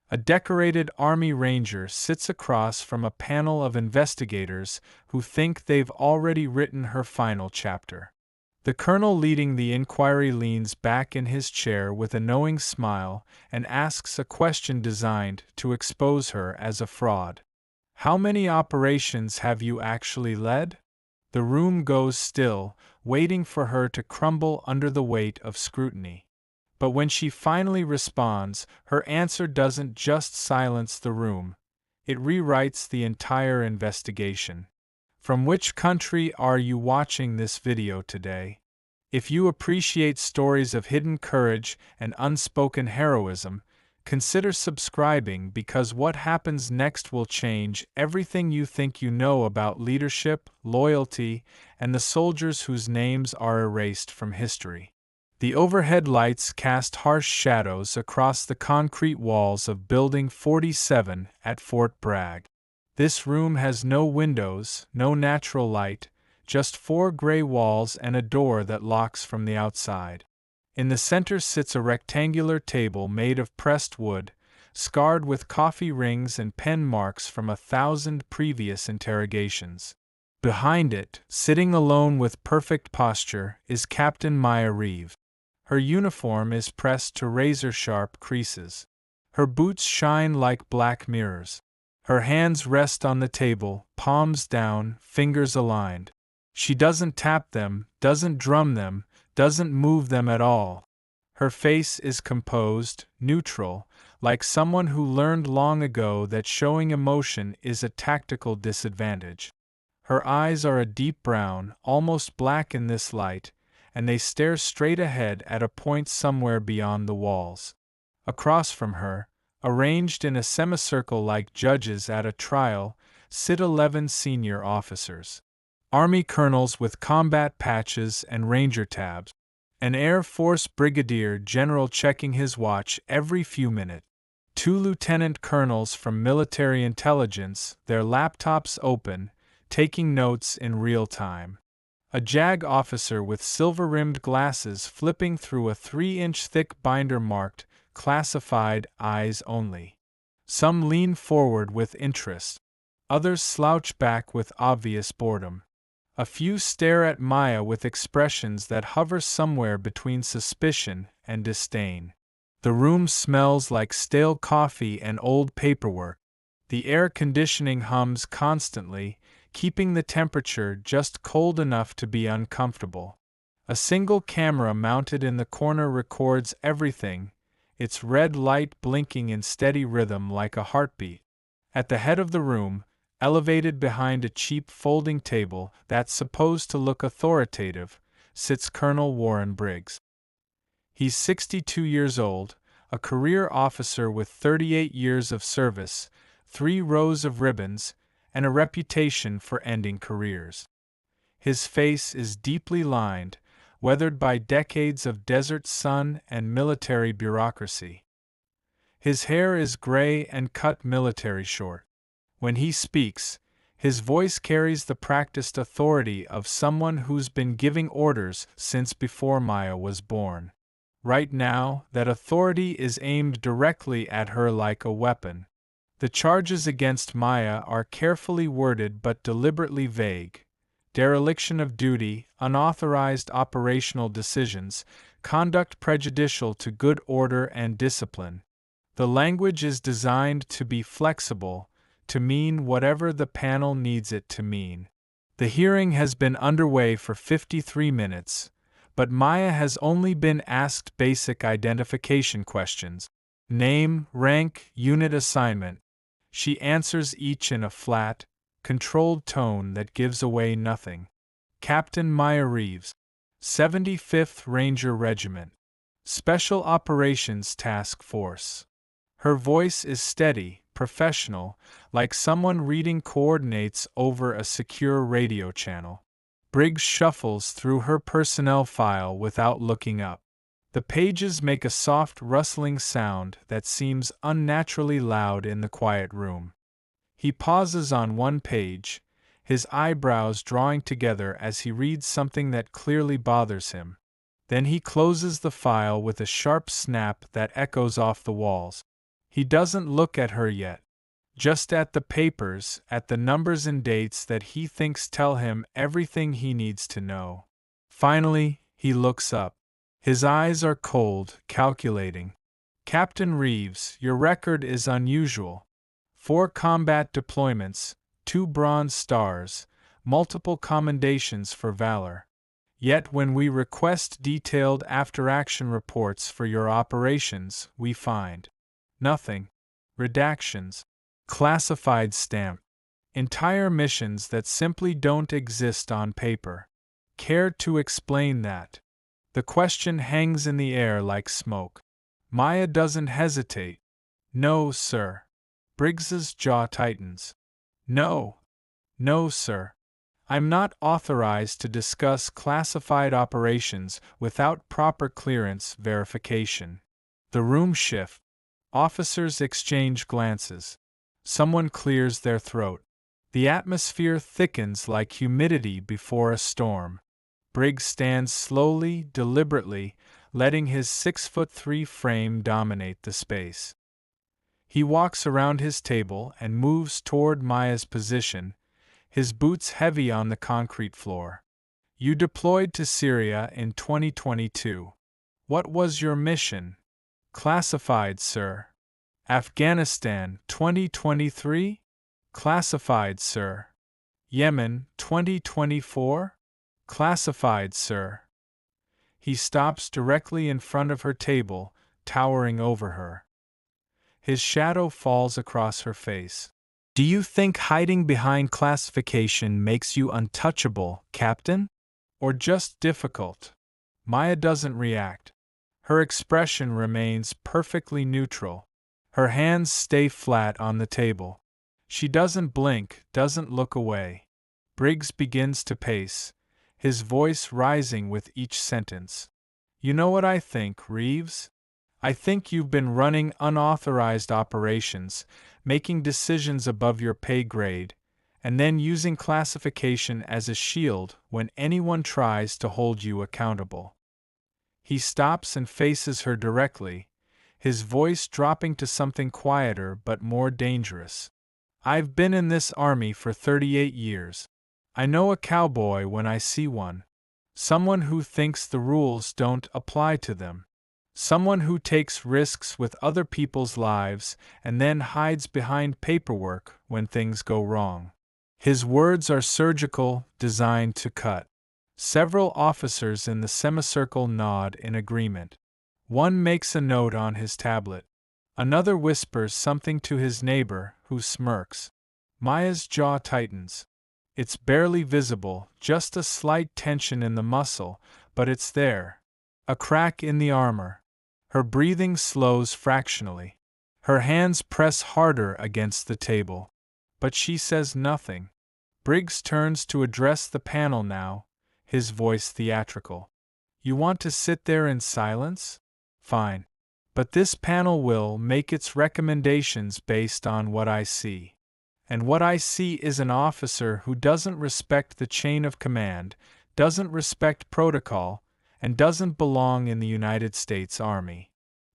A decorated Army Ranger sits across from a panel of investigators who think they've already written her final chapter. The colonel leading the inquiry leans back in his chair with a knowing smile and asks a question designed to expose her as a fraud. "How many operations have you actually led?" The room goes still, waiting for her to crumble under the weight of scrutiny. But when she finally responds, her answer doesn't just silence the room, it rewrites the entire investigation. From which country are you watching this video today? If you appreciate stories of hidden courage and unspoken heroism, consider subscribing, because what happens next will change everything you think you know about leadership, loyalty, and the soldiers whose names are erased from history. The overhead lights cast harsh shadows across the concrete walls of Building 47 at Fort Bragg. This room has no windows, no natural light, just 4 gray walls and a door that locks from the outside. In the center sits a rectangular table made of pressed wood, scarred with coffee rings and pen marks from 1,000 previous interrogations. Behind it, sitting alone with perfect posture, is Captain Maya Reeve. Her uniform is pressed to razor-sharp creases. Her boots shine like black mirrors. Her hands rest on the table, palms down, fingers aligned. She doesn't tap them, doesn't drum them, doesn't move them at all. Her face is composed, neutral, like someone who learned long ago that showing emotion is a tactical disadvantage. Her eyes are a deep brown, almost black in this light, and they stare straight ahead at a point somewhere beyond the walls. Across from her, arranged in a semicircle like judges at a trial, sit 11 senior officers. Army colonels with combat patches and ranger tabs. An Air Force brigadier general checking his watch every few minutes. 2 lieutenant colonels from military intelligence, their laptops open, taking notes in real time. A JAG officer with silver-rimmed glasses flipping through a 3-inch thick binder marked "Classified, Eyes Only." Some lean forward with interest. Others slouch back with obvious boredom. A few stare at Maya with expressions that hover somewhere between suspicion and disdain. The room smells like stale coffee and old paperwork. The air conditioning hums constantly, keeping the temperature just cold enough to be uncomfortable. A single camera mounted in the corner records everything, its red light blinking in steady rhythm like a heartbeat. At the head of the room, elevated behind a cheap folding table that's supposed to look authoritative, sits Colonel Warren Briggs. He's 62 years old, a career officer with 38 years of service, 3 rows of ribbons, and a reputation for ending careers. His face is deeply lined, weathered by decades of desert sun and military bureaucracy. His hair is gray and cut military short. When he speaks, his voice carries the practiced authority of someone who's been giving orders since before Maya was born. Right now, that authority is aimed directly at her like a weapon. The charges against Maya are carefully worded but deliberately vague. Dereliction of duty, unauthorized operational decisions, conduct prejudicial to good order and discipline. The language is designed to be flexible, to mean whatever the panel needs it to mean. The hearing has been underway for 53 minutes, but Maya has only been asked basic identification questions. Name, rank, unit assignment. She answers each in a flat, controlled tone that gives away nothing. Captain Maya Reeves, 75th Ranger Regiment, Special Operations Task Force. Her voice is steady, professional, like someone reading coordinates over a secure radio channel. Briggs shuffles through her personnel file without looking up. The pages make a soft rustling sound that seems unnaturally loud in the quiet room. He pauses on one page, his eyebrows drawing together as he reads something that clearly bothers him. Then he closes the file with a sharp snap that echoes off the walls. He doesn't look at her yet. Just at the papers, at the numbers and dates that he thinks tell him everything he needs to know. Finally, he looks up. His eyes are cold, calculating. Captain Reeves, your record is unusual. 4 combat deployments, 2 Bronze Stars, multiple commendations for valor. Yet when we request detailed after-action reports for your operations, we find nothing. Redactions. Classified stamp. Entire missions that simply don't exist on paper. Care to explain that? The question hangs in the air like smoke. Maya doesn't hesitate. No, sir. Briggs's jaw tightens. No. No, sir. I'm not authorized to discuss classified operations without proper clearance verification. The room shifts. Officers exchange glances. Someone clears their throat. The atmosphere thickens like humidity before a storm. Briggs stands slowly, deliberately, letting his 6'3" frame dominate the space. He walks around his table and moves toward Maya's position, his boots heavy on the concrete floor. You deployed to Syria in 2022. What was your mission? Classified, sir. Afghanistan, 2023? Classified, sir. Yemen, 2024? Classified, sir. He stops directly in front of her table, towering over her. His shadow falls across her face. Do you think hiding behind classification makes you untouchable, Captain? Or just difficult? Maya doesn't react. Her expression remains perfectly neutral. Her hands stay flat on the table. She doesn't blink, doesn't look away. Briggs begins to pace, his voice rising with each sentence. You know what I think, Reeves? I think you've been running unauthorized operations, making decisions above your pay grade, and then using classification as a shield when anyone tries to hold you accountable. He stops and faces her directly, his voice dropping to something quieter but more dangerous. I've been in this army for 38 years. I know a cowboy when I see one. Someone who thinks the rules don't apply to them. Someone who takes risks with other people's lives and then hides behind paperwork when things go wrong. His words are surgical, designed to cut. Several officers in the semicircle nod in agreement. One makes a note on his tablet. Another whispers something to his neighbor, who smirks. Maya's jaw tightens. It's barely visible, just a slight tension in the muscle, but it's there. A crack in the armor. Her breathing slows fractionally. Her hands press harder against the table. But she says nothing. Briggs turns to address the panel now, his voice theatrical. You want to sit there in silence? Fine. But this panel will make its recommendations based on what I see. And what I see is an officer who doesn't respect the chain of command, doesn't respect protocol, and doesn't belong in the United States Army.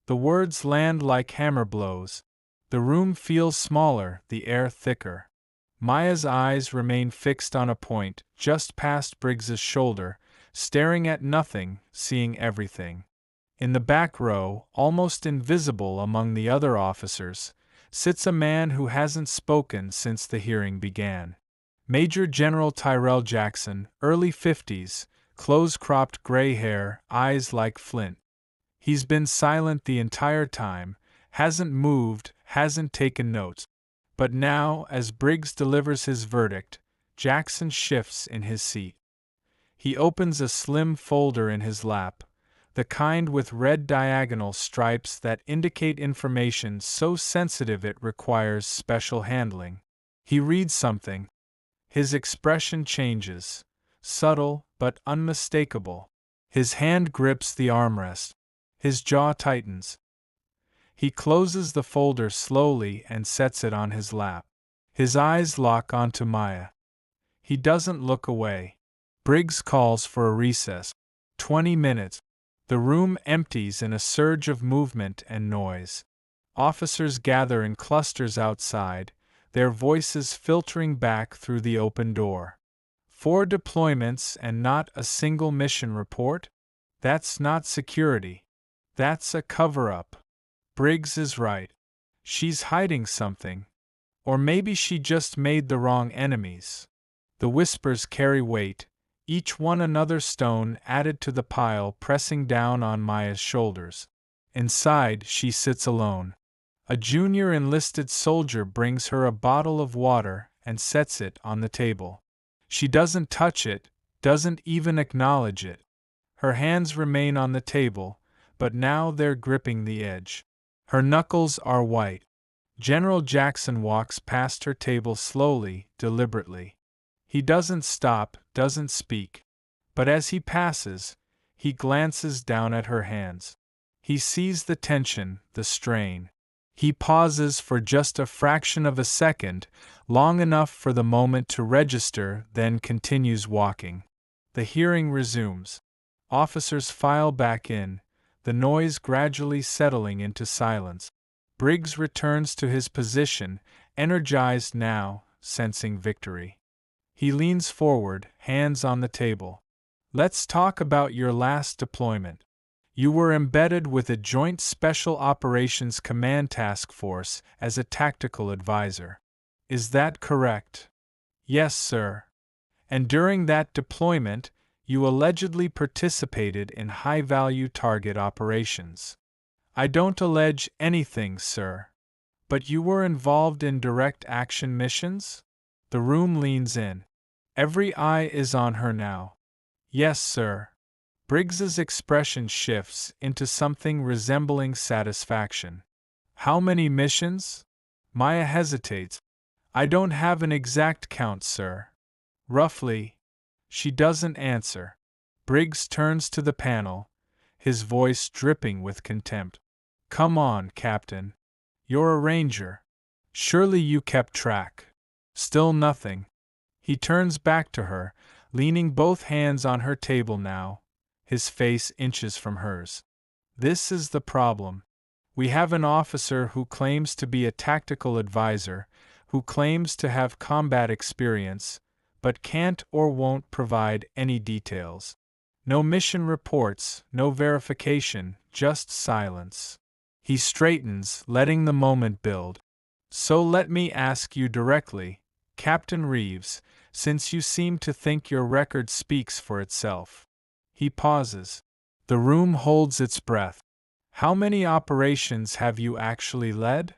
The words land like hammer blows. The room feels smaller, the air thicker. Maya's eyes remain fixed on a point just past Briggs's shoulder, staring at nothing, seeing everything. In the back row, almost invisible among the other officers, sits a man who hasn't spoken since the hearing began. Major General Tyrell Jackson, early 50s, close-cropped gray hair, eyes like flint. He's been silent the entire time, hasn't moved, hasn't taken notes. But now, as Briggs delivers his verdict, Jackson shifts in his seat. He opens a slim folder in his lap, the kind with red diagonal stripes that indicate information so sensitive it requires special handling. He reads something. His expression changes, subtle but unmistakable. His hand grips the armrest. His jaw tightens. He closes the folder slowly and sets it on his lap. His eyes lock onto Maya. He doesn't look away. Briggs calls for a recess. 20 minutes. The room empties in a surge of movement and noise. Officers gather in clusters outside, their voices filtering back through the open door. 4 deployments and not a single mission report? That's not security. That's a cover-up. Briggs is right. She's hiding something. Or maybe she just made the wrong enemies. The whispers carry weight, each one another stone added to the pile pressing down on Maya's shoulders. Inside, she sits alone. A junior enlisted soldier brings her a bottle of water and sets it on the table. She doesn't touch it, doesn't even acknowledge it. Her hands remain on the table, but now they're gripping the edge. Her knuckles are white. General Jackson walks past her table slowly, deliberately. He doesn't stop, doesn't speak. But as he passes, he glances down at her hands. He sees the tension, the strain. He pauses for just a fraction of a second, long enough for the moment to register, then continues walking. The hearing resumes. Officers file back in, the noise gradually settling into silence. Briggs returns to his position, energized now, sensing victory. He leans forward, hands on the table. Let's talk about your last deployment. You were embedded with a Joint Special Operations Command Task Force as a tactical advisor. Is that correct? Yes, sir. And during that deployment, you allegedly participated in high-value target operations. I don't allege anything, sir. But you were involved in direct action missions? The room leans in. Every eye is on her now. Yes, sir. Briggs's expression shifts into something resembling satisfaction. How many missions? Maya hesitates. I don't have an exact count, sir. Roughly. She doesn't answer. Briggs turns to the panel, his voice dripping with contempt. Come on, Captain. You're a ranger. Surely you kept track. Still nothing. He turns back to her, leaning both hands on her table now, his face inches from hers. This is the problem. We have an officer who claims to be a tactical advisor, who claims to have combat experience, but can't or won't provide any details. No mission reports, no verification, just silence. He straightens, letting the moment build. So let me ask you directly, Captain Reeves, since you seem to think your record speaks for itself. He pauses. The room holds its breath. How many operations have you actually led?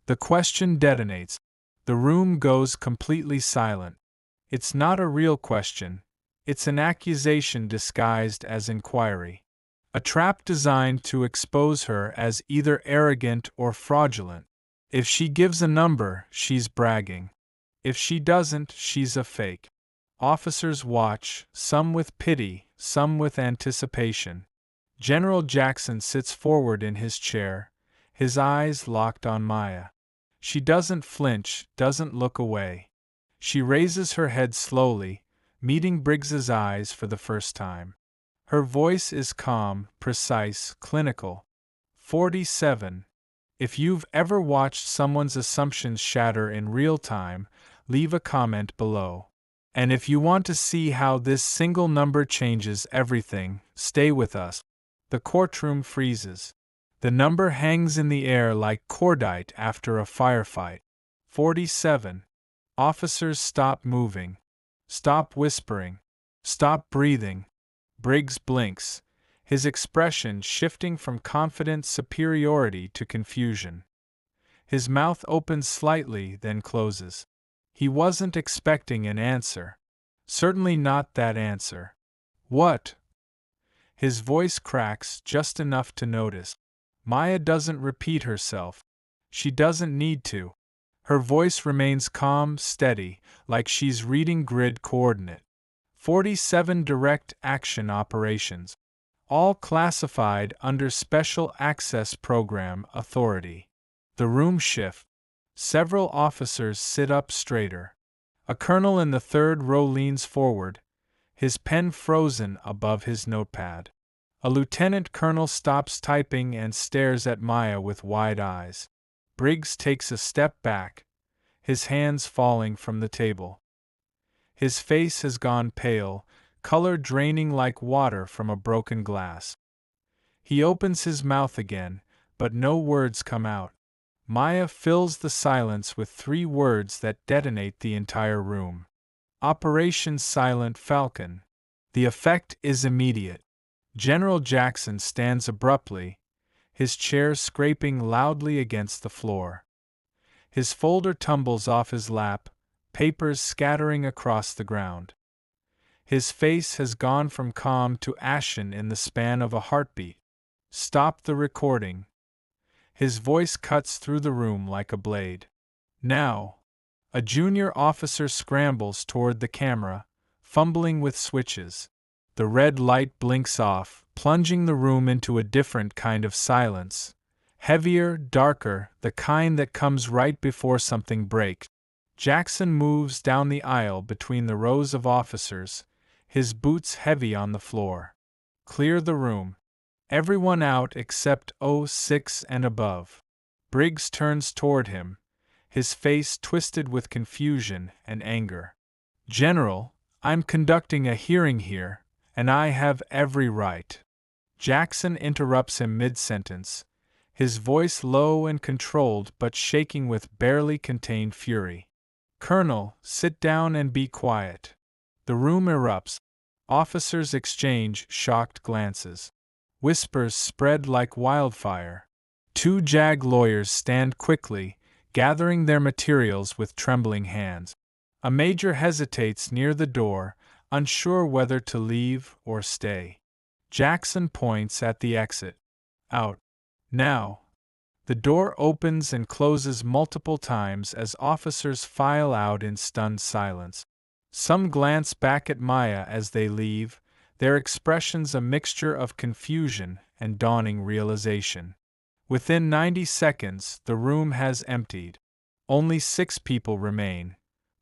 The question detonates. The room goes completely silent. It's not a real question. It's an accusation disguised as inquiry. A trap designed to expose her as either arrogant or fraudulent. If she gives a number, she's bragging. If she doesn't, she's a fake. Officers watch, some with pity, some with anticipation. General Jackson sits forward in his chair, his eyes locked on Maya. She doesn't flinch, doesn't look away. She raises her head slowly, meeting Briggs's eyes for the first time. Her voice is calm, precise, clinical. 47. If you've ever watched someone's assumptions shatter in real time, leave a comment below. And if you want to see how this single number changes everything, stay with us. The courtroom freezes. The number hangs in the air like cordite after a firefight. 47. Officers stop moving. Stop whispering. Stop breathing. Briggs blinks, his expression shifting from confident superiority to confusion. His mouth opens slightly, then closes. He wasn't expecting an answer. Certainly not that answer. What? His voice cracks just enough to notice. Maya doesn't repeat herself. She doesn't need to. Her voice remains calm, steady, like she's reading grid coordinate. 47 direct action operations. All classified under Special Access Program authority. The room shifts. Several officers sit up straighter. A colonel in the third row leans forward, his pen frozen above his notepad. A lieutenant colonel stops typing and stares at Maya with wide eyes. Briggs takes a step back, his hands falling from the table. His face has gone pale, color draining like water from a broken glass. He opens his mouth again, but no words come out. Maya fills the silence with 3 words that detonate the entire room. Operation Silent Falcon. The effect is immediate. General Jackson stands abruptly, his chair scraping loudly against the floor. His folder tumbles off his lap, papers scattering across the ground. His face has gone from calm to ashen in the span of a heartbeat. Stop the recording. His voice cuts through the room like a blade. Now. A junior officer scrambles toward the camera, fumbling with switches. The red light blinks off, plunging the room into a different kind of silence. Heavier, darker, the kind that comes right before something breaks. Jackson moves down the aisle between the rows of officers, his boots heavy on the floor. Clear the room. Everyone out except 06 and above. Briggs turns toward him, his face twisted with confusion and anger. General, I'm conducting a hearing here, and I have every right. Jackson interrupts him mid-sentence, his voice low and controlled but shaking with barely contained fury. Colonel, sit down and be quiet. The room erupts. Officers exchange shocked glances. Whispers spread like wildfire. 2 JAG lawyers stand quickly, gathering their materials with trembling hands. A major hesitates near the door, unsure whether to leave or stay. Jackson points at the exit. Out. Now. The door opens and closes multiple times as officers file out in stunned silence. Some glance back at Maya as they leave, their expressions a mixture of confusion and dawning realization. Within 90 seconds, the room has emptied. Only 6 people remain.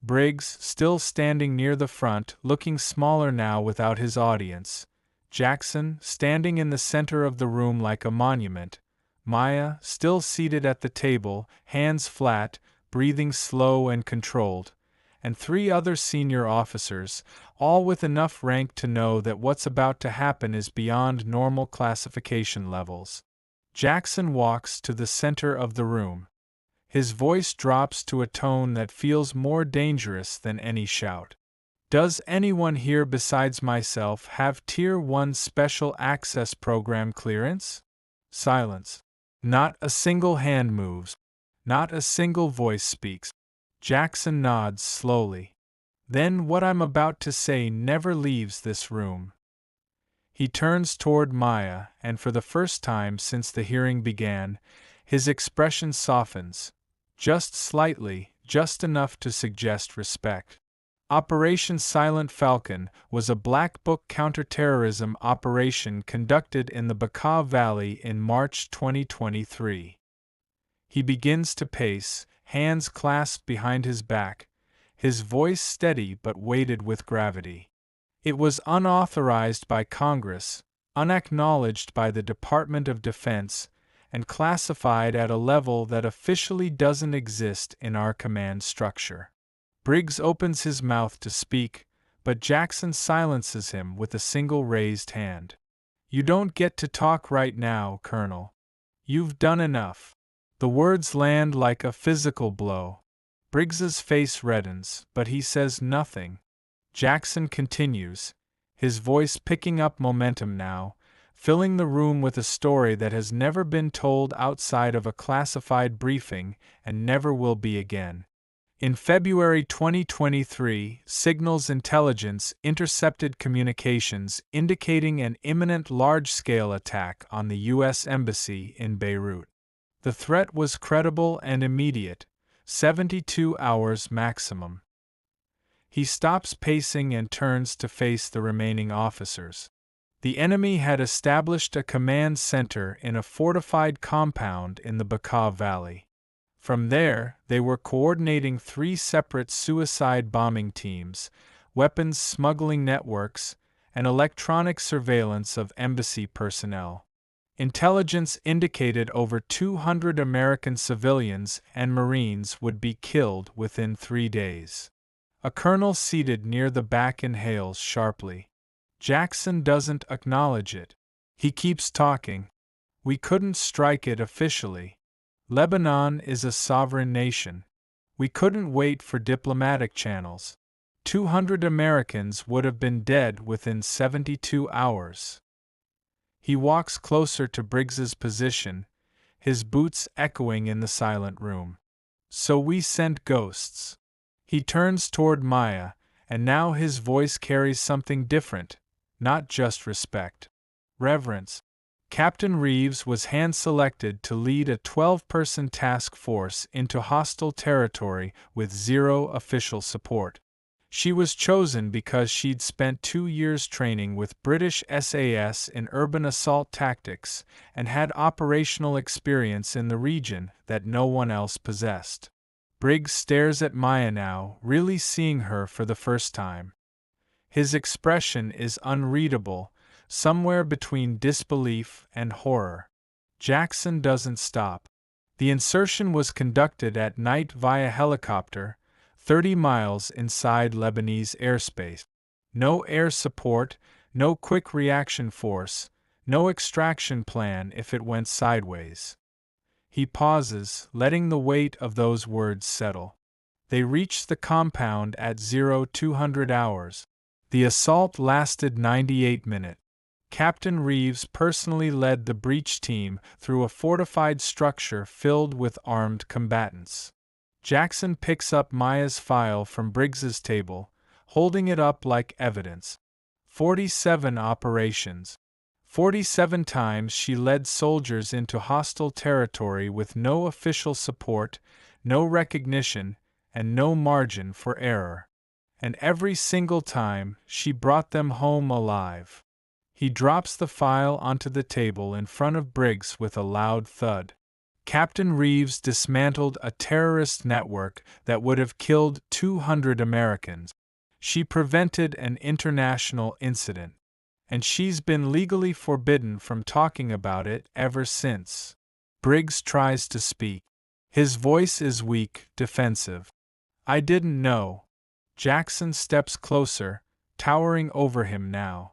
Briggs, still standing near the front, looking smaller now without his audience. Jackson, standing in the center of the room like a monument. Maya, still seated at the table, hands flat, breathing slow and controlled. And 3 other senior officers, all with enough rank to know that what's about to happen is beyond normal classification levels. Jackson walks to the center of the room. His voice drops to a tone that feels more dangerous than any shout. Does anyone here besides myself have Tier 1 Special Access Program clearance? Silence. Not a single hand moves. Not a single voice speaks. Jackson nods slowly. Then what I'm about to say never leaves this room. He turns toward Maya, and for the first time since the hearing began, his expression softens. Just slightly, just enough to suggest respect. Operation Silent Falcon was a Black Book counterterrorism operation conducted in the Bekaa Valley in March 2023. He begins to pace, hands clasped behind his back, his voice steady but weighted with gravity. It was unauthorized by Congress, unacknowledged by the Department of Defense, and classified at a level that officially doesn't exist in our command structure. Briggs opens his mouth to speak, but Jackson silences him with a single raised hand. You don't get to talk right now, Colonel. You've done enough. The words land like a physical blow. Briggs's face reddens, but he says nothing. Jackson continues, his voice picking up momentum now, filling the room with a story that has never been told outside of a classified briefing and never will be again. In February 2023, Signals Intelligence intercepted communications indicating an imminent large-scale attack on the U.S. Embassy in Beirut. The threat was credible and immediate, 72 hours maximum. He stops pacing and turns to face the remaining officers. The enemy had established a command center in a fortified compound in the Bekaa Valley. From there, they were coordinating 3 separate suicide bombing teams, weapons smuggling networks, and electronic surveillance of embassy personnel. Intelligence indicated over 200 American civilians and Marines would be killed within 3 days. A colonel seated near the back inhales sharply. Jackson doesn't acknowledge it. He keeps talking. We couldn't strike it officially. Lebanon is a sovereign nation. We couldn't wait for diplomatic channels. 200 Americans would have been dead within 72 hours. He walks closer to Briggs's position, his boots echoing in the silent room. So we sent ghosts. He turns toward Maya, and now his voice carries something different, not just respect. Reverence. Captain Reeves was hand-selected to lead a 12-person task force into hostile territory with zero official support. She was chosen because she'd spent 2 years training with British SAS in urban assault tactics and had operational experience in the region that no one else possessed. Briggs stares at Maya now, really seeing her for the first time. His expression is unreadable, somewhere between disbelief and horror. Jackson doesn't stop. The insertion was conducted at night via helicopter, 30 miles inside Lebanese airspace. No air support, no quick reaction force, no extraction plan if it went sideways. He pauses, letting the weight of those words settle. They reached the compound at 0200 hours. The assault lasted 98 minutes. Captain Reeves personally led the breach team through a fortified structure filled with armed combatants. Jackson picks up Maya's file from Briggs's table, holding it up like evidence. 47 operations. 47 times she led soldiers into hostile territory with no official support, no recognition, and no margin for error. And every single time, she brought them home alive. He drops the file onto the table in front of Briggs with a loud thud. Captain Reeves dismantled a terrorist network that would have killed 200 Americans. She prevented an international incident. And she's been legally forbidden from talking about it ever since. Briggs tries to speak. His voice is weak, defensive. I didn't know. Jackson steps closer, towering over him now.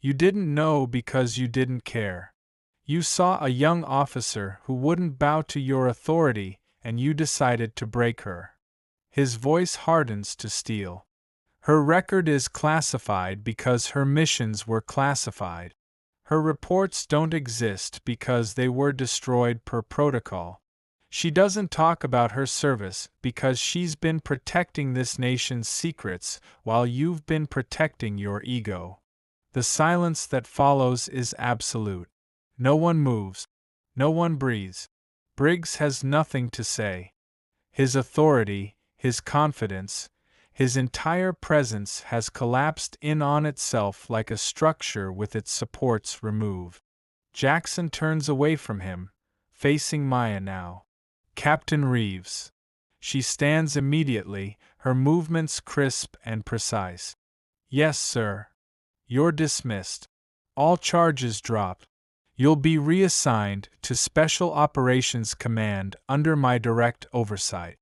You didn't know because you didn't care. You saw a young officer who wouldn't bow to your authority, and you decided to break her. His voice hardens to steel. Her record is classified because her missions were classified. Her reports don't exist because they were destroyed per protocol. She doesn't talk about her service because she's been protecting this nation's secrets while you've been protecting your ego. The silence that follows is absolute. No one moves. No one breathes. Briggs has nothing to say. His authority, his confidence, his entire presence has collapsed in on itself like a structure with its supports removed. Jackson turns away from him, facing Maya now. Captain Reeves. She stands immediately, her movements crisp and precise. Yes, sir. You're dismissed. All charges dropped. You'll be reassigned to Special Operations Command under my direct oversight.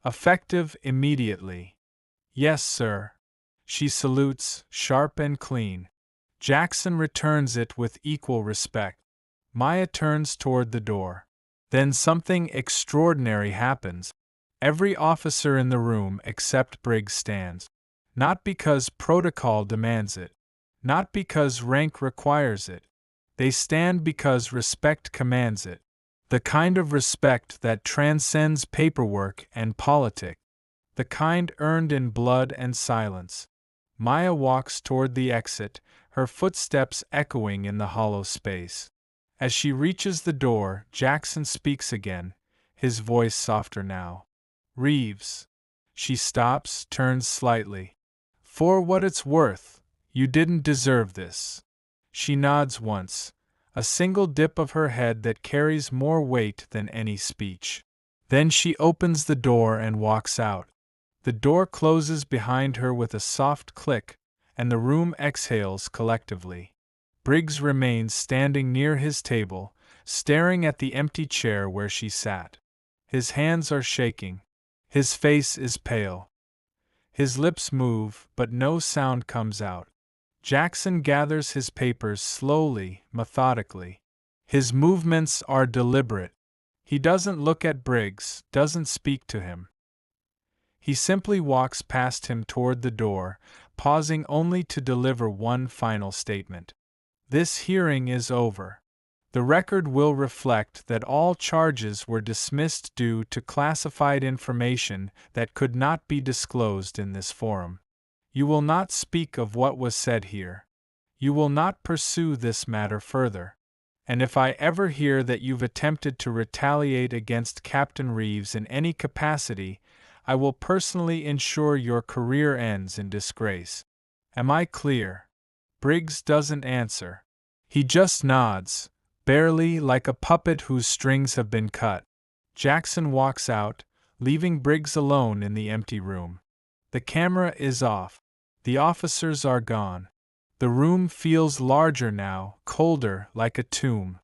Effective immediately. Yes, sir. She salutes, sharp and clean. Jackson returns it with equal respect. Maya turns toward the door. Then something extraordinary happens. Every officer in the room except Briggs stands. Not because protocol demands it. Not because rank requires it. They stand because respect commands it. The kind of respect that transcends paperwork and politics. The kind earned in blood and silence. Maya walks toward the exit, her footsteps echoing in the hollow space. As she reaches the door, Jackson speaks again, his voice softer now. Reeves. She stops, turns slightly. For what it's worth, you didn't deserve this. She nods once, a single dip of her head that carries more weight than any speech. Then she opens the door and walks out. The door closes behind her with a soft click, and the room exhales collectively. Briggs remains standing near his table, staring at the empty chair where she sat. His hands are shaking. His face is pale. His lips move, but no sound comes out. Jackson gathers his papers slowly, methodically. His movements are deliberate. He doesn't look at Briggs, doesn't speak to him. He simply walks past him toward the door, pausing only to deliver one final statement. This hearing is over. The record will reflect that all charges were dismissed due to classified information that could not be disclosed in this forum. You will not speak of what was said here. You will not pursue this matter further. And if I ever hear that you've attempted to retaliate against Captain Reeves in any capacity, I will personally ensure your career ends in disgrace. Am I clear? Briggs doesn't answer. He just nods, barely, like a puppet whose strings have been cut. Jackson walks out, leaving Briggs alone in the empty room. The camera is off. The officers are gone. The room feels larger now, colder, like a tomb.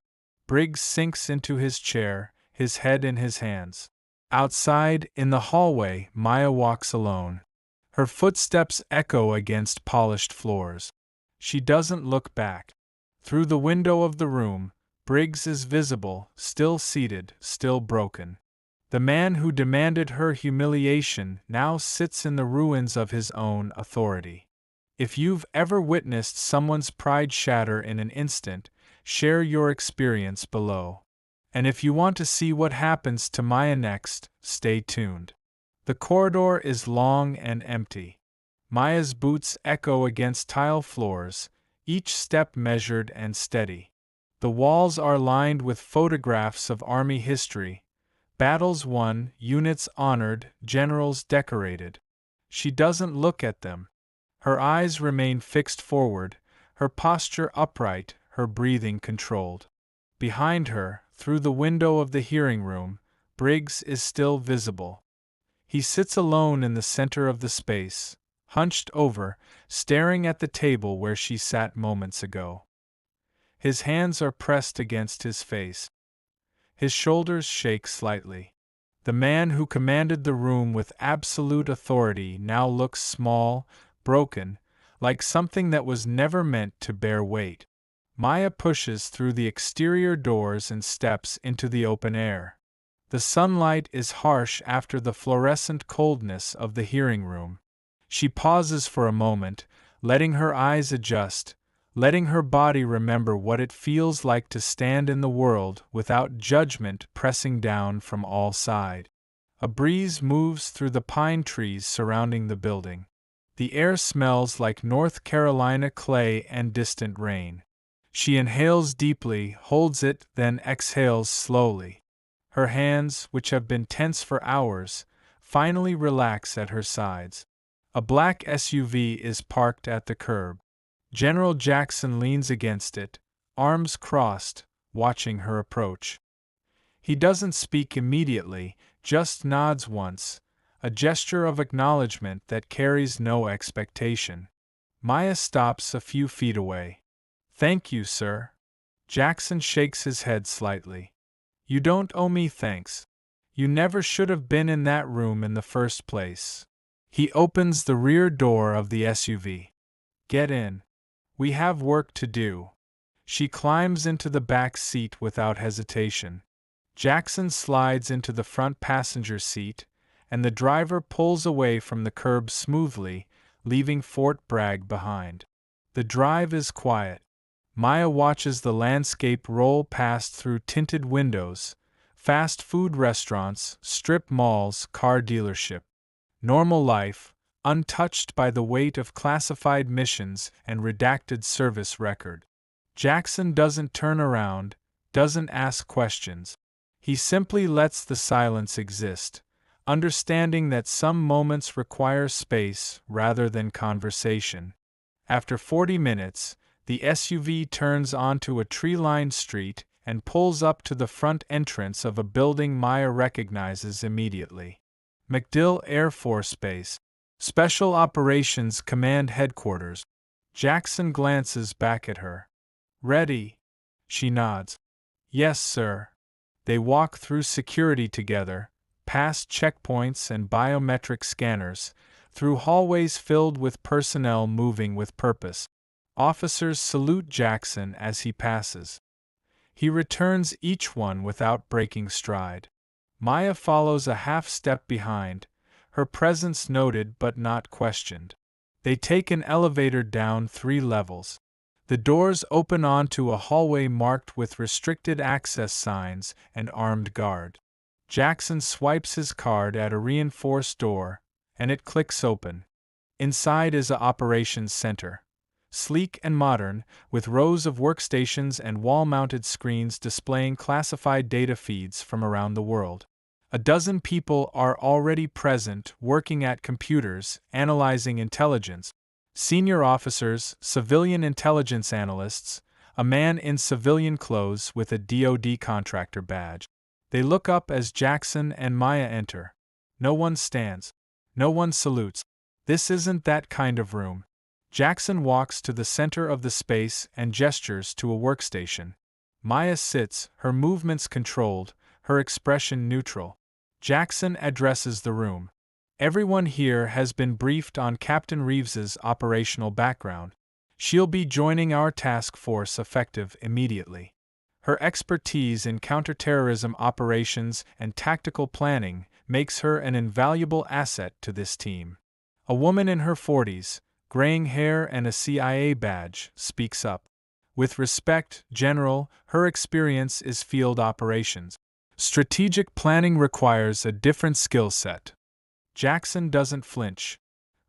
Briggs sinks into his chair, his head in his hands. Outside, in the hallway, Maya walks alone. Her footsteps echo against polished floors. She doesn't look back. Through the window of the room, Briggs is visible, still seated, still broken. The man who demanded her humiliation now sits in the ruins of his own authority. If you've ever witnessed someone's pride shatter in an instant, share your experience below. And if you want to see what happens to Maya next, stay tuned. The corridor is long and empty. Maya's boots echo against tile floors, each step measured and steady. The walls are lined with photographs of Army history, battles won, units honored, generals decorated. She doesn't look at them. Her eyes remain fixed forward, her posture upright, her breathing controlled. Behind her, through the window of the hearing room, Briggs is still visible. He sits alone in the center of the space, hunched over, staring at the table where she sat moments ago. His hands are pressed against his face. His shoulders shake slightly. The man who commanded the room with absolute authority now looks small, broken, like something that was never meant to bear weight. Maya pushes through the exterior doors and steps into the open air. The sunlight is harsh after the fluorescent coldness of the hearing room. She pauses for a moment, letting her eyes adjust, letting her body remember what it feels like to stand in the world without judgment pressing down from all sides. A breeze moves through the pine trees surrounding the building. The air smells like North Carolina clay and distant rain. She inhales deeply, holds it, then exhales slowly. Her hands, which have been tense for hours, finally relax at her sides. A black SUV is parked at the curb. General Jackson leans against it, arms crossed, watching her approach. He doesn't speak immediately, just nods once, a gesture of acknowledgement that carries no expectation. Maya stops a few feet away. "Thank you, sir." Jackson shakes his head slightly. "You don't owe me thanks. You never should have been in that room in the first place." He opens the rear door of the SUV. "Get in. We have work to do." She climbs into the back seat without hesitation. Jackson slides into the front passenger seat, and the driver pulls away from the curb smoothly, leaving Fort Bragg behind. The drive is quiet. Maya watches the landscape roll past through tinted windows, fast food restaurants, strip malls, car dealership. Normal life, untouched by the weight of classified missions and redacted service record. Jackson doesn't turn around, doesn't ask questions. He simply lets the silence exist, understanding that some moments require space rather than conversation. After 40 minutes, the SUV turns onto a tree-lined street and pulls up to the front entrance of a building Maya recognizes immediately. MacDill Air Force Base, Special Operations Command Headquarters. Jackson glances back at her. "Ready?" She nods. Yes, sir. They walk through security together, past checkpoints and biometric scanners, through hallways filled with personnel moving with purpose. Officers salute Jackson as he passes. He returns each one without breaking stride. Maya follows a half step behind, her presence noted but not questioned. They take an elevator down 3 levels. The doors open onto a hallway marked with restricted access signs and armed guard. Jackson swipes his card at a reinforced door, and it clicks open. Inside is a operations center. Sleek and modern, with rows of workstations and wall-mounted screens displaying classified data feeds from around the world. A dozen people are already present, working at computers, analyzing intelligence. Senior officers, civilian intelligence analysts, a man in civilian clothes with a DoD contractor badge. They look up as Jackson and Maya enter. No one stands. No one salutes. This isn't that kind of room. Jackson walks to the center of the space and gestures to a workstation. Maya sits, her movements controlled, her expression neutral. Jackson addresses the room. Everyone here has been briefed on Captain Reeves's operational background. She'll be joining our task force effective immediately. Her expertise in counterterrorism operations and tactical planning makes her an invaluable asset to this team. A woman in her 40s, graying hair and a CIA badge, speaks up. With respect, General, her experience is field operations. Strategic planning requires a different skill set. Jackson doesn't flinch.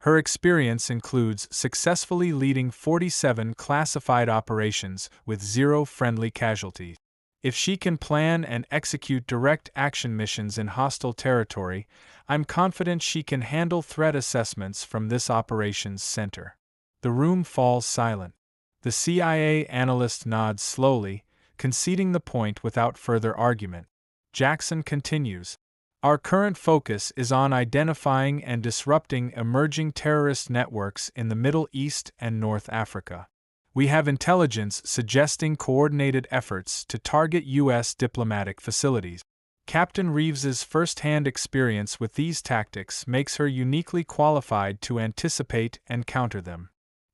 Her experience includes successfully leading 47 classified operations with 0 friendly casualties. If she can plan and execute direct action missions in hostile territory, I'm confident she can handle threat assessments from this operations center. The room falls silent. The CIA analyst nods slowly, conceding the point without further argument. Jackson continues. Our current focus is on identifying and disrupting emerging terrorist networks in the Middle East and North Africa. We have intelligence suggesting coordinated efforts to target U.S. diplomatic facilities. Captain Reeves's first-hand experience with these tactics makes her uniquely qualified to anticipate and counter them.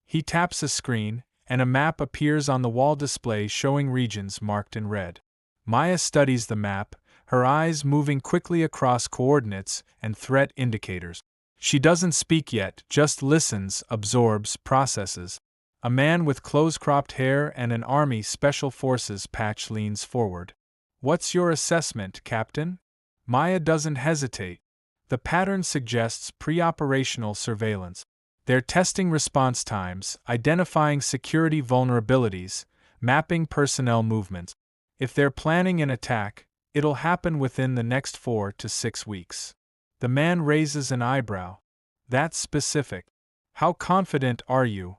He taps a screen, and a map appears on the wall display showing regions marked in red. Maya studies the map, her eyes moving quickly across coordinates and threat indicators. She doesn't speak yet, just listens, absorbs, processes. A man with close-cropped hair and an Army Special Forces patch leans forward. What's your assessment, Captain? Maya doesn't hesitate. The pattern suggests pre-operational surveillance. They're testing response times, identifying security vulnerabilities, mapping personnel movements. If they're planning an attack, it'll happen within the next 4 to 6 weeks. The man raises an eyebrow. That's specific. How confident are you?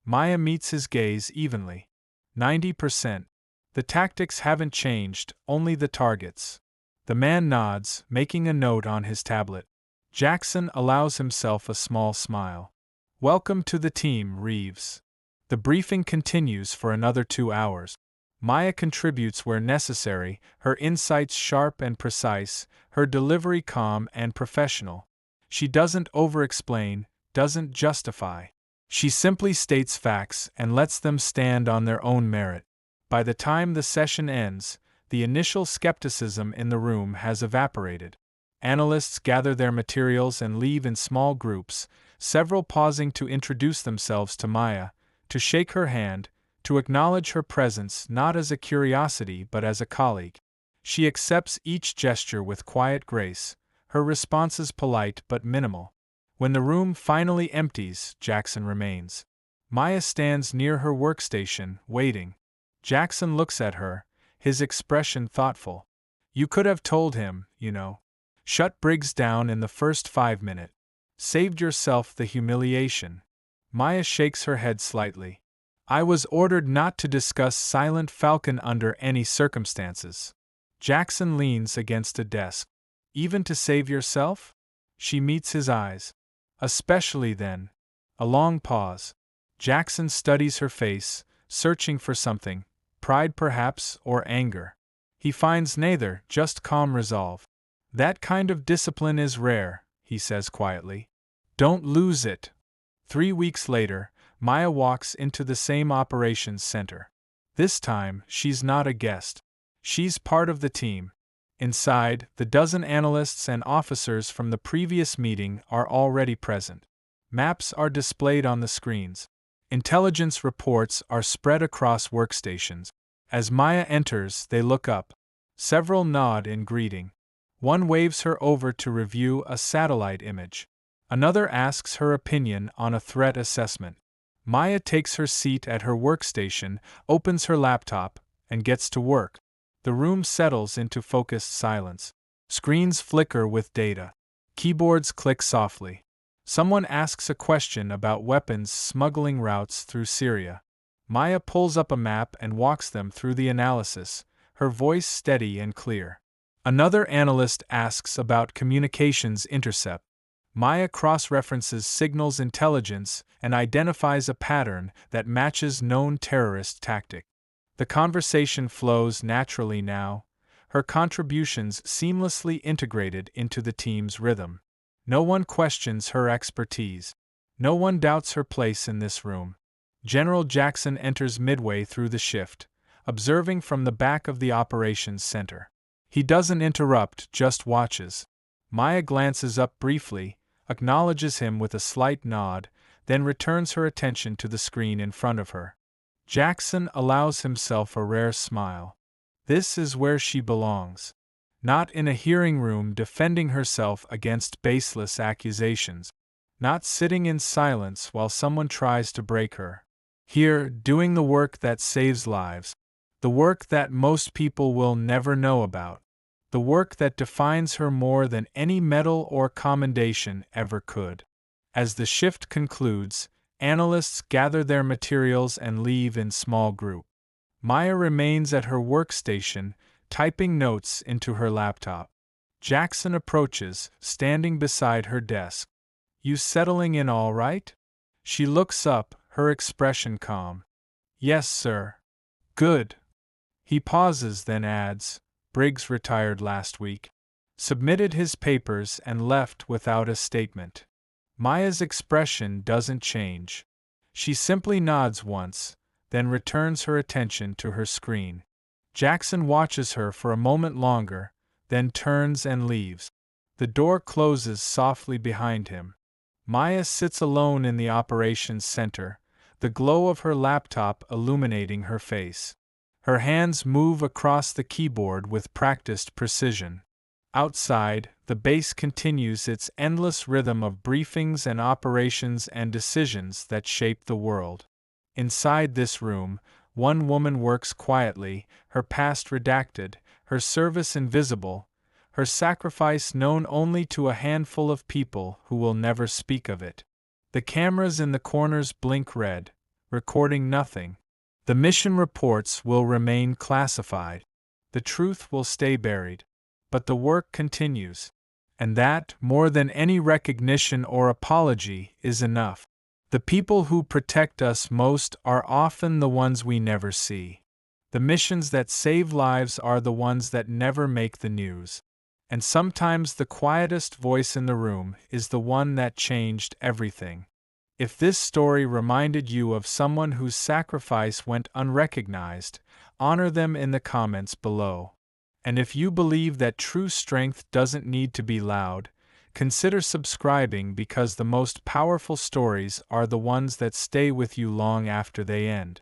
Maya meets his gaze evenly. 90%. The tactics haven't changed, only the targets. The man nods, making a note on his tablet. Jackson allows himself a small smile. Welcome to the team, Reeves. The briefing continues for another 2 hours. Maya contributes where necessary, her insights sharp and precise, her delivery calm and professional. She doesn't over-explain, doesn't justify. She simply states facts and lets them stand on their own merit. By the time the session ends, the initial skepticism in the room has evaporated. Analysts gather their materials and leave in small groups, several pausing to introduce themselves to Maya, to shake her hand, to acknowledge her presence not as a curiosity but as a colleague. She accepts each gesture with quiet grace, her responses polite but minimal. When the room finally empties, Jackson remains. Maya stands near her workstation, waiting. Jackson looks at her, his expression thoughtful. You could have told him, you know. Shut Briggs down in the first 5 minutes. Saved yourself the humiliation. Maya shakes her head slightly. I was ordered not to discuss Silent Falcon under any circumstances. Jackson leans against a desk. Even to save yourself? She meets his eyes. Especially then. A long pause. Jackson studies her face, searching for something, pride perhaps, or anger. He finds neither, just calm resolve. That kind of discipline is rare, he says quietly. Don't lose it. 3 weeks later, Maya walks into the same operations center. This time, she's not a guest. She's part of the team. Inside, the dozen analysts and officers from the previous meeting are already present. Maps are displayed on the screens. Intelligence reports are spread across workstations. As Maya enters, they look up. Several nod in greeting. One waves her over to review a satellite image. Another asks her opinion on a threat assessment. Maya takes her seat at her workstation, opens her laptop, and gets to work. The room settles into focused silence. Screens flicker with data. Keyboards click softly. Someone asks a question about weapons smuggling routes through Syria. Maya pulls up a map and walks them through the analysis, her voice steady and clear. Another analyst asks about communications intercept. Maya cross-references signals intelligence and identifies a pattern that matches known terrorist tactic. The conversation flows naturally now, her contributions seamlessly integrated into the team's rhythm. No one questions her expertise. No one doubts her place in this room. General Jackson enters midway through the shift, observing from the back of the operations center. He doesn't interrupt, just watches. Maya glances up briefly, acknowledges him with a slight nod, then returns her attention to the screen in front of her. Jackson allows himself a rare smile. This is where she belongs. Not in a hearing room defending herself against baseless accusations. Not sitting in silence while someone tries to break her. Here, doing the work that saves lives. The work that most people will never know about. The work that defines her more than any medal or commendation ever could. As the shift concludes, analysts gather their materials and leave in small group. Maya remains at her workstation, typing notes into her laptop. Jackson approaches, standing beside her desk. You settling in all right? She looks up, her expression calm. Yes, sir. Good. He pauses, then adds, Briggs retired last week. Submitted his papers and left without a statement. Maya's expression doesn't change. She simply nods once, then returns her attention to her screen. Jackson watches her for a moment longer, then turns and leaves. The door closes softly behind him. Maya sits alone in the operations center, the glow of her laptop illuminating her face. Her hands move across the keyboard with practiced precision. Outside, the base continues its endless rhythm of briefings and operations and decisions that shape the world. Inside this room, one woman works quietly, her past redacted, her service invisible, her sacrifice known only to a handful of people who will never speak of it. The cameras in the corners blink red, recording nothing. The mission reports will remain classified. The truth will stay buried. But the work continues. And that, more than any recognition or apology, is enough. The people who protect us most are often the ones we never see. The missions that save lives are the ones that never make the news. And sometimes the quietest voice in the room is the one that changed everything. If this story reminded you of someone whose sacrifice went unrecognized, honor them in the comments below. And if you believe that true strength doesn't need to be loud, consider subscribing because the most powerful stories are the ones that stay with you long after they end.